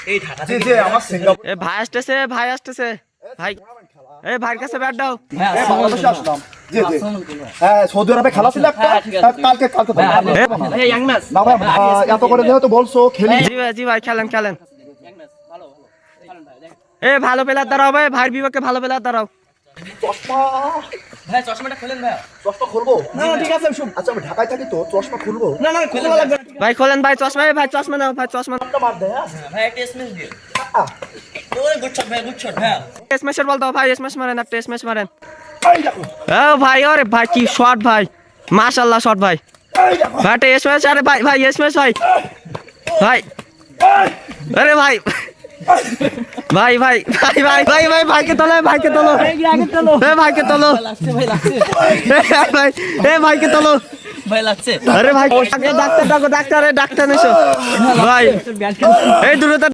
এই ঢাকা জি জি আমার সিঙ্গাপুর এ ভাই আসতেছে ভাই আসতেছে ভাই এ ভাইয়ের কাছে ব্যাট দাও বাংলাদেশে আসলাম জি জি হ্যাঁ সৌদি আরবে খেলা ছিল একটা কালকে তো এই ইয়াং ম্যাচ না ভাই এত করে যেহেতু বলছো খেলি জি ভাই খেলেন খেলেন এ ভালো প্লেয়ার দাঁড়াও ভাই ভাইয়ের বিপক্ষে ভালো প্লেয়ার দাঁড়াও চশমা ভাই চশমাটা খুলেন ভাই চশমা খুলবো না ঠিক আছে আচ্ছা আমি ঢাকায় থাকি তো চশমা খুলবো না খোলা লাগবে ভাই খোলেন ভাই চশমা ভাই চশমা নাও ভাই চশমা মার দে হ্যাঁ ভাই একটা এসএমএস দিও ওরে গুড শট ভাই স্ম্যাশের বল দাও ভাই স্ম্যাশ মারেন একটা স্ম্যাশ মারেন এই দেখো ও ভাই আরে ভাই কি শট ভাই মাশাআল্লাহ শট ভাই এই দেখো ভাই একটা স্ম্যাশ আরে ভাই ভাই স্ম্যাশ ভাই ভাই আরে ভাই ভাই ভাই ভাই ভাই ভাই ভাই ভাইকে তোলো ভাইকে তোলো এ ভাইকে তোলো লাগছে ভাই লাগছে ভাই এ ভাইকে তোলো ভাই লাগছে আরে ভাই ডাক্তার ডাক্তার এসো ভাই এই দূরত্ব